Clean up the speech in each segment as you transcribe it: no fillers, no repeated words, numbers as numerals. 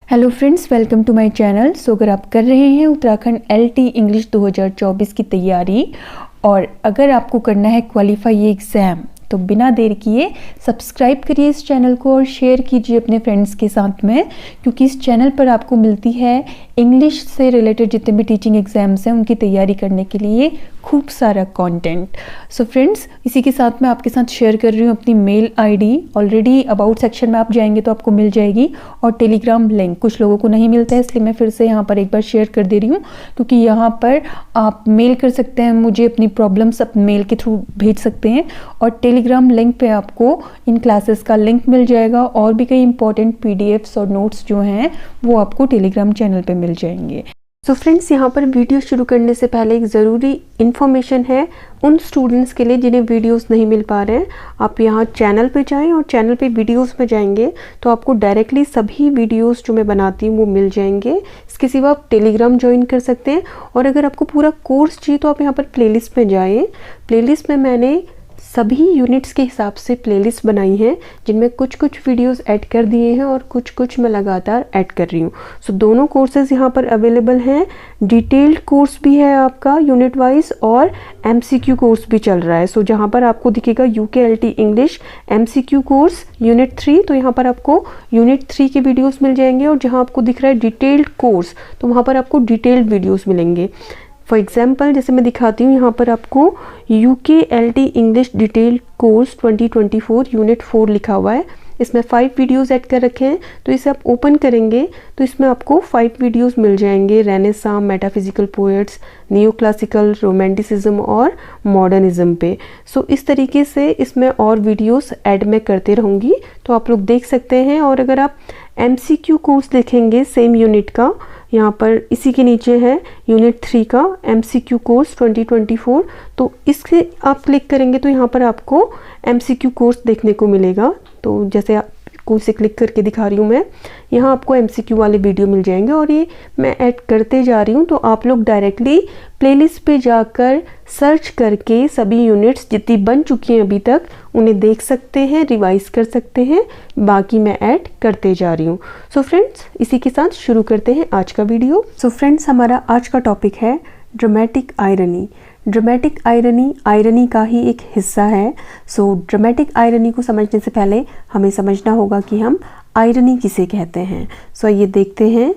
Hello friends, welcome to my channel. So अगर आप कर रहे हैं उत्तराखंड LT इंग्लिश 2024 की तैयारी और अगर आपको करना है क्वालिफाई ये एग्ज़ाम, तो बिना देर किए सब्सक्राइब करिए इस चैनल को और शेयर कीजिए अपने फ्रेंड्स के साथ में, क्योंकि इस चैनल पर आपको मिलती है इंग्लिश से रिलेटेड जितने भी टीचिंग एग्ज़ाम्स हैं उनकी तैयारी करने के लिए खूब सारा कंटेंट। सो फ्रेंड्स, इसी के साथ मैं आपके साथ शेयर कर रही हूँ अपनी mail ID. Already about section में आप जाएंगे तो आपको मिल जाएगी, और टेलीग्राम लिंक कुछ लोगों को नहीं मिलता है, इसलिए मैं फिर से यहाँ पर एक बार शेयर कर दे रही हूँ, क्योंकि यहाँ पर आप मेल कर सकते हैं मुझे, अपनी प्रॉब्लम्स अपने मेल के थ्रू भेज सकते हैं, और टेलीग्राम लिंक पे आपको इन क्लासेस का लिंक मिल जाएगा, और भी कई इंपॉर्टेंट PDFs और नोट्स जो हैं वो आपको टेलीग्राम चैनल पे मिल जाएंगे। तो फ्रेंड्स, यहाँ पर वीडियो शुरू करने से पहले एक ज़रूरी इन्फॉर्मेशन है उन स्टूडेंट्स के लिए जिन्हें वीडियोस नहीं मिल पा रहे हैं। आप यहाँ चैनल पे जाएं और चैनल पे वीडियोस में जाएंगे तो आपको डायरेक्टली सभी वीडियोस जो मैं बनाती हूँ वो मिल जाएंगे। इसके सिवा आप टेलीग्राम ज्वाइन कर सकते हैं, और अगर आपको पूरा कोर्स चाहिए तो आप यहाँ पर प्लेलिस्ट में जाएँ। प्लेलिस्ट में मैंने सभी यूनिट्स के हिसाब से प्लेलिस्ट बनाई हैं, जिनमें कुछ कुछ वीडियोस ऐड कर दिए हैं और कुछ कुछ मैं लगातार ऐड कर रही हूँ। सो दोनों कोर्सेज यहाँ पर अवेलेबल हैं। डिटेल्ड कोर्स भी है आपका यूनिट वाइज, और MCQ कोर्स भी चल रहा है। सो जहाँ पर आपको दिखेगा UKLT English MCQ course unit 3, तो यहाँ पर आपको यूनिट 3 के वीडियोज़ मिल जाएंगे, और जहाँ आपको दिख रहा है डिटेल्ड कोर्स तो वहाँ पर आपको डिटेल्ड वीडियोज़ मिलेंगे। फॉर एग्जाम्पल, जैसे मैं दिखाती हूँ, यहाँ पर आपको UKLT English detail course 2024 unit 4 लिखा हुआ है। इसमें 5 वीडियोस ऐड कर रखे हैं, तो इसे आप ओपन करेंगे तो इसमें आपको 5 वीडियोस मिल जाएंगे। Renaissance, metaphysical poets, new classical, romanticism और मॉडर्निज्म पे। सो इस तरीके से इसमें और वीडियोस ऐड मैं करते रहूँगी, तो आप लोग देख सकते हैं। और अगर आप MCQ कोर्स देखेंगे सेम यूनिट का, यहाँ पर इसी के नीचे है यूनिट 3 का MCQ कोर्स 2024, तो इससे आप क्लिक करेंगे तो यहाँ पर आपको MCQ कोर्स देखने को मिलेगा। तो जैसे आपको इसे क्लिक करके दिखा रही हूँ मैं, यहाँ आपको MCQ वाले वीडियो मिल जाएंगे, और ये मैं ऐड करते जा रही हूँ। तो आप लोग डायरेक्टली प्लेलिस्ट पे जाकर सर्च करके सभी यूनिट्स जितनी बन चुकी हैं अभी तक उन्हें देख सकते हैं, रिवाइज कर सकते हैं। बाकी मैं ऐड करते जा रही हूँ। सो फ्रेंड्स, इसी के साथ शुरू करते हैं आज का वीडियो। सो फ्रेंड्स, हमारा आज का टॉपिक है ड्रामेटिक आयरनी। ड्रामेटिक आयरनी का ही एक हिस्सा है। सो ड्रामेटिक आयरनी को समझने से पहले हमें समझना होगा कि हम आयरनी किसे कहते हैं। सो ये देखते हैं।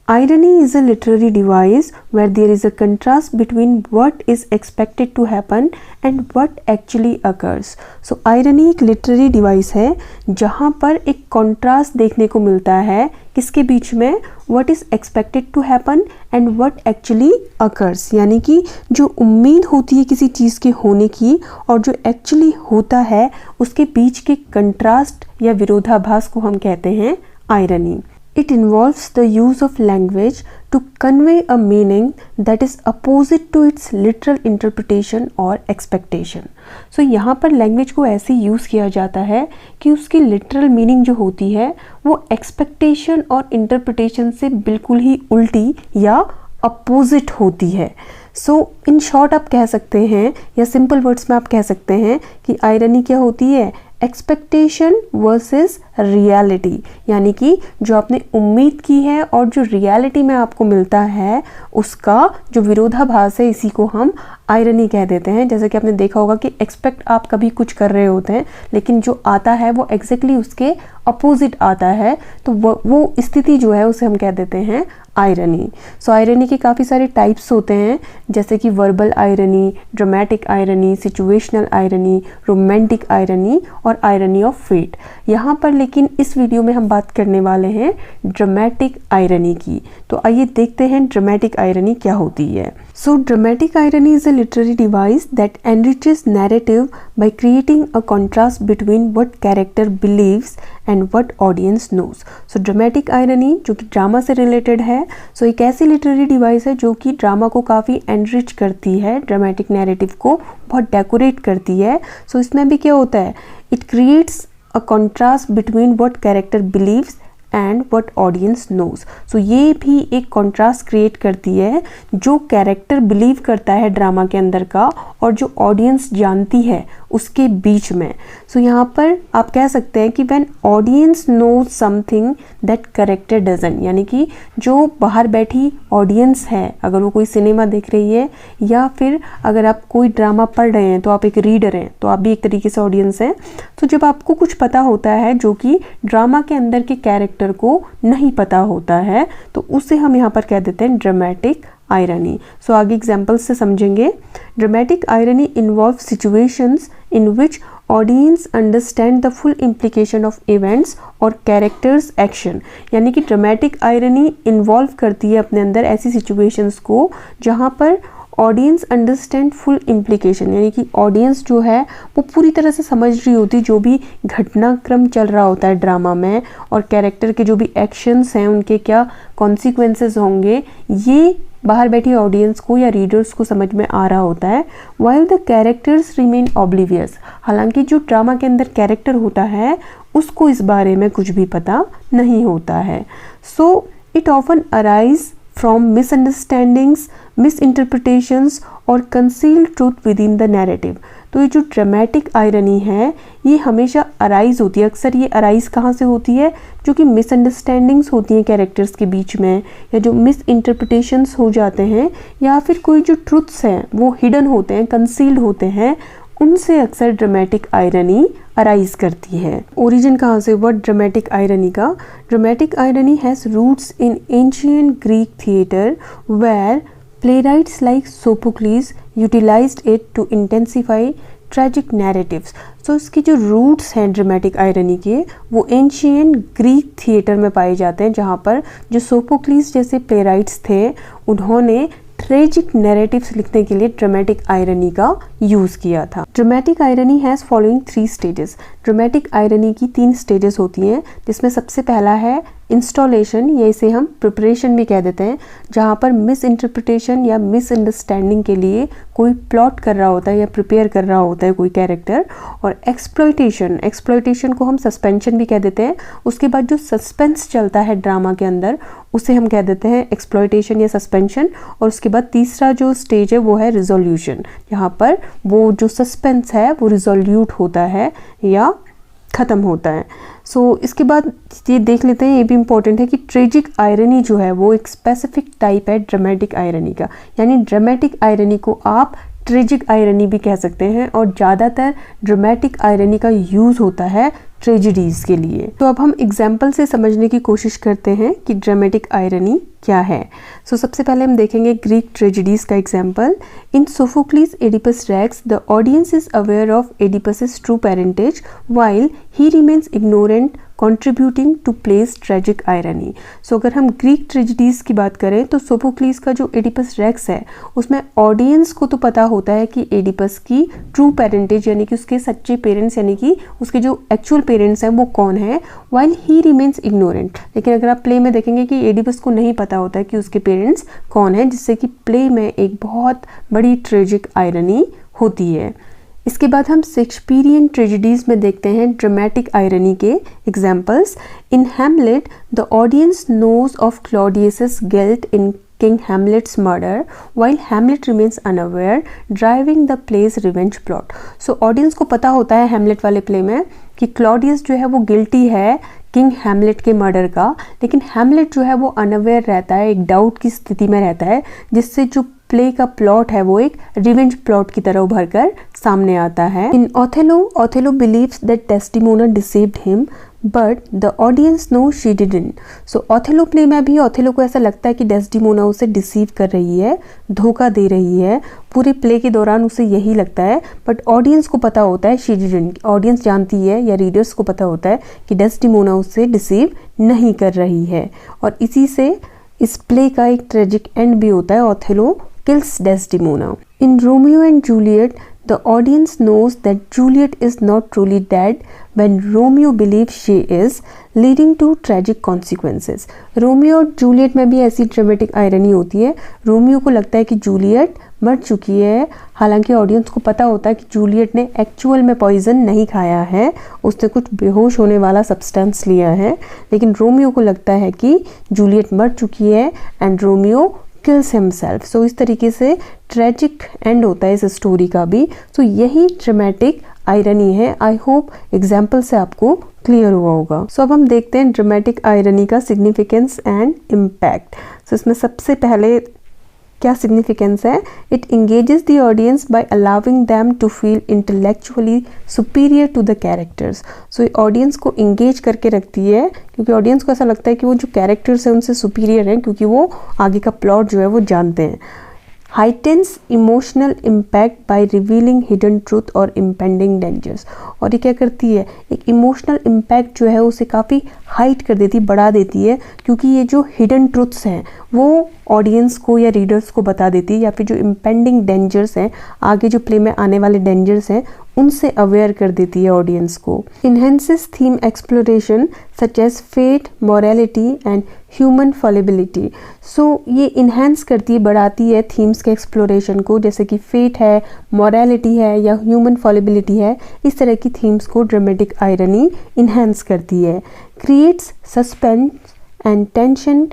Irony is a literary device where there is a contrast between what is expected to happen and what actually occurs. So irony एक literary device है जहाँ पर एक contrast देखने को मिलता है किसके बीच में, what is expected to happen and what actually occurs, यानी कि जो उम्मीद होती है किसी चीज़ के होने की और जो actually होता है उसके बीच के contrast या विरोधाभास को हम कहते हैं irony. It involves the use of language to convey a meaning that is opposite to its literal interpretation or expectation. So यहाँ पर language को ऐसे use किया जाता है कि उसकी literal meaning जो होती है वो expectation और interpretation से बिल्कुल ही उल्टी या opposite होती है। So in short आप कह सकते हैं, या simple words में आप कह सकते हैं कि irony क्या होती है, एक्सपेक्टेशन वर्सेस रियलिटी, यानी कि जो आपने उम्मीद की है और जो रियलिटी में आपको मिलता है उसका जो विरोधाभास है, इसी को हम आयरनी कह देते हैं। जैसे कि आपने देखा होगा कि एक्सपेक्ट आप कभी कुछ कर रहे होते हैं, लेकिन जो आता है वो एग्जैक्टली उसके अपोजिट आता है, तो वो स्थिति जो है उसे हम कह देते हैं आयरनी। सो आयरनी के काफ़ी सारे टाइप्स होते हैं, जैसे कि verbal irony, dramatic irony, situational irony, romantic irony और आयरनी ऑफ फेट। यहाँ पर लेकिन इस वीडियो में हम बात करने वाले हैं ड्रामेटिक आयरनी की। तो आइए देखते हैं ड्रामेटिक आयरनी क्या होती है। So dramatic irony is a literary device that enriches narrative by creating a contrast between what character believes and what audience knows. So dramatic irony जो कि ड्रामा से रिलेटेड है, सो एक ऐसी लिटरेरी डिवाइस है जो कि ड्रामा को काफ़ी एनरिच करती है, ड्रामेटिक नैरेटिव को बहुत डेकोरेट करती है। सो इसमें भी क्या होता है, it creates a contrast between what character believes and what audience knows. So ये भी एक कॉन्ट्रास्ट क्रिएट करती है, जो कैरेक्टर बिलीव करता है ड्रामा के अंदर का और जो ऑडियंस जानती है उसके बीच में। सो यहाँ पर आप कह सकते हैं कि when audience knows something that character doesn't, यानी कि जो बाहर बैठी ऑडियंस है, अगर वो कोई सिनेमा देख रही है या फिर अगर आप कोई ड्रामा पढ़ रहे हैं तो आप एक रीडर हैं, तो आप भी एक तरीके से ऑडियंस हैं। तो जब आपको कुछ पता होता है जो कि ड्रामा के अंदर के कैरेक्टर को नहीं पता होता है, तो उसे हम यहाँ पर कह देते हैं ड्रामेटिक आयरनी। सो आगे एग्जाम्पल्स से समझेंगे। Dramatic irony involve situations in which audience understand the full implication of events और कैरेक्टर्स एक्शन, यानी कि ड्रामेटिक आयरनी इन्वॉल्व करती है अपने अंदर ऐसी सिचुएशंस को जहाँ पर ऑडियंस अंडरस्टैंड फुल इम्प्लीकेशन, यानी कि ऑडियंस जो है वो पूरी तरह से समझ रही होती जो भी घटनाक्रम चल रहा होता है ड्रामा में, और कैरेक्टर के जो भी एक्शंस हैं उनके क्या कॉन्सिक्वेंसेस होंगे, ये बाहर बैठी ऑडियंस को या रीडर्स को समझ में आ रहा होता है। While the characters remain oblivious, हालांकि जो ड्रामा के अंदर कैरेक्टर होता है उसको इस बारे में कुछ भी पता नहीं होता है। So it often arise from misunderstandings, misinterpretations और concealed truth within the narrative. तो ये जो ड्रामेटिक आयरनी है ये हमेशा अराइज होती है। अक्सर ये अराइज कहाँ से होती है? जो कि मिसअंडरस्टैंडिंग्स होती हैं कैरेक्टर्स के बीच में, या जो मिस इंटरप्रिटेशंस हो जाते हैं, या फिर कोई जो ट्रूथ्स हैं वो हिडन होते हैं, कंसील्ड होते हैं, उनसे अक्सर ड्रामेटिक आयरनी अराइज करती है। ओरिजिन कहाँ से हुआ ड्रामेटिक आयरनी का? Dramatic irony has roots in ancient Greek theatre where playwrights like Sophocles utilized it to intensify tragic narratives। So इसके जो रूट्स हैं ड्रामेटिक आयरनी के वो एंशिएंट ग्रीक थिएटर में पाए जाते हैं, जहाँ पर जो सोफोक्लिस जैसे प्लेराइट्स थे उन्होंने ट्रेजिक नैरेटिव्स लिखने के लिए ड्रामेटिक आयरनी का यूज़ किया था। Dramatic irony has following 3 stages. Dramatic irony की 3 स्टेजेस होती हैं, जिसमें सबसे पहला है इंस्टॉलेशन, या इसे हम प्रिपरेशन भी कह देते हैं, जहाँ पर मिस इंटरप्रिटेशन या मिसअंडरस्टैंडिंग के लिए कोई प्लॉट कर रहा होता है या प्रिपेयर कर रहा होता है कोई कैरेक्टर। और एक्सप्लॉयटेशन, एक्सप्लॉयटेशन को हम सस्पेंशन भी कह देते हैं। उसके बाद जो सस्पेंस चलता है ड्रामा के अंदर उसे हम कह देते हैं एक्सप्लॉयटेशन या सस्पेंशन। और उसके बाद तीसरा जो स्टेज है वो है रिजोल्यूशन, यहाँ पर वो जो सस्पेंस है वो रिजोल्यूट होता है या ख़त्म होता है। सो इसके बाद ये देख लेते हैं, ये भी इम्पोर्टेंट है कि ट्रेजिक आयरनी जो है वो एक स्पेसिफिक टाइप है ड्रामेटिक आयरनी का, यानी ड्रामेटिक आयरनी को आप ट्रेजिक आयरनी भी कह सकते हैं, और ज़्यादातर ड्रामेटिक आयरनी का यूज़ होता है ट्रेजिडीज़ के लिए। तो अब हम एग्जाम्पल से समझने की कोशिश करते हैं कि ड्रामेटिक आयरनी क्या है। सो सबसे पहले हम देखेंगे ग्रीक ट्रेजिडीज़ का example. In Sophocles Oedipus Rex the audience is aware of Oedipus true parentage while he remains ignorant contributing to place tragic irony. So अगर हम ग्रीक ट्रेजिडीज़ की बात करें तो सोफोक्लिस का जो एडिपस रेक्स है उसमें ऑडियंस को तो पता होता है कि एडिपस की ट्रू पेरेंटेज यानी कि उसके सच्चे पेरेंट्स यानी कि उसके जो एक्चुअल पेरेंट्स हैं वो कौन है, वाइल ही रिमेन्स इग्नोरेंट। लेकिन अगर आप प्ले में देखेंगे कि एडिपस को नहीं पता होता है कि उसके पेरेंट्स कौन है, जिससे कि प्ले में एक बहुत बड़ी ट्रेजिक आयरनी होती है। इसके बाद हम शेक्सपियरियन ट्रेजेडीज़ में देखते हैं ड्रामेटिक आयरनी के examples. In Hamlet the audience knows of Claudius's guilt in King Hamlet's murder while Hamlet remains unaware, driving the play's revenge plot। So audience को पता होता है हैमलेट वाले प्ले में कि क्लॉडियस जो है वो गिल्टी है किंग हैमलेट के मर्डर का, लेकिन हैमलेट जो है वो अनअवेयर रहता है, एक डाउट की स्थिति में रहता है, जिससे जो प्ले का प्लॉट है वो एक रिवेंज प्लॉट की तरह उभर कर सामने आता है। In Othello, Othello believes that Desdemona deceived him but the audience know she didn't. So Othello play में भी ओथेलो को ऐसा लगता है कि डेस्टिमोना उसे डिसीव कर रही है, धोखा दे रही है, पूरे प्ले के दौरान उसे यही लगता है, बट ऑडियंस को पता होता है शी डिडंट। ऑडियंस जानती है या रीडर्स को पता होता है कि डेस्टिमोना उसे डिसीव नहीं कर रही है। और इसी से इस प्ले का एक ट्रेजिक एंड भी होता है, Othello kills Desdemona। In Romeo and Juliet, the audience knows that Juliet is not truly dead when Romeo believes she is, leading to tragic consequences। Romeo और जूलियट में भी ऐसी ड्रामेटिक आयरनी होती है। Romeo को लगता है कि जूलियट मर चुकी है, हालांकि ऑडियंस को पता होता है कि जूलियट ने एक्चुअल में पॉइजन नहीं खाया है, उसने कुछ बेहोश होने वाला सब्सटेंस लिया है, लेकिन रोमियो को लगता है कि जूलियट मर चुकी है एंड रोमियो kills himself। सो इस तरीके से ट्रेजिक एंड होता है इस स्टोरी का भी। सो यही ड्रामेटिक आयरनी है। आई होप एग्जाम्पल से आपको क्लियर हुआ होगा। सो अब हम देखते हैं ड्रामेटिक आयरनी का सिग्निफिकेंस एंड इम्पैक्ट। सो इसमें सबसे पहले क्या सिग्निफिकेंस है? It engages the audience by allowing them to feel intellectually superior to the characters. So audience को इंगेज करके रखती है, क्योंकि ऑडियंस को ऐसा लगता है कि वो जो कैरेक्टर्स हैं उनसे सुपीरियर हैं, क्योंकि वो आगे का प्लॉट जो है वो जानते हैं। Heightens emotional impact by revealing hidden truth और इम्पेंडिंग डेंजर्स। और ये क्या करती है? एक इमोशनल इम्पैक्ट जो है उसे काफ़ी हाइट कर देती, बढ़ा देती है, क्योंकि ये जो हिडन ट्रूथ्स हैं वो ऑडियंस को या रीडर्स को बता देती है, या फिर जो इम्पेंडिंग डेंजर्स हैं, आगे जो प्ले में आने वाले डेंजर्स हैं, उनसे अवेयर कर देती है ऑडियंस को। Enhances theme exploration such as fate, morality and human fallibility. So ये इन्हेंस करती है, बढ़ाती है थीम्स के एक्सप्लोरेशन को, जैसे कि फेट है, मॉरलिटी है या ह्यूमन फॉलिबिलिटी है। इस तरह की थीम्स को ड्रामेटिक आयरनी इन्हेंस करती है। Creates suspense and tension,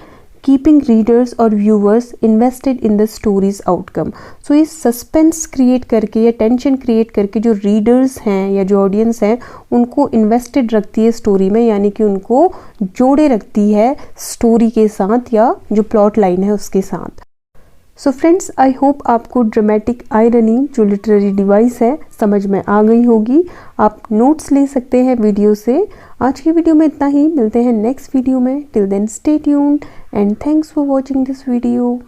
keeping readers और viewers invested in the story's outcome. So ये सस्पेंस क्रिएट करके या टेंशन क्रिएट करके जो रीडर्स हैं या जो ऑडियंस हैं उनको इन्वेस्टेड रखती है स्टोरी में, यानी कि उनको जोड़े रखती है स्टोरी के साथ या जो प्लॉट लाइन है उसके साथ। सो फ्रेंड्स, आई होप आपको ड्रामेटिक आयरनी जो लिटरेरी डिवाइस है समझ में आ गई होगी। आप नोट्स ले सकते हैं वीडियो से। आज की वीडियो में इतना ही, मिलते हैं नेक्स्ट वीडियो में। Till then stay tuned and thanks for watching this video.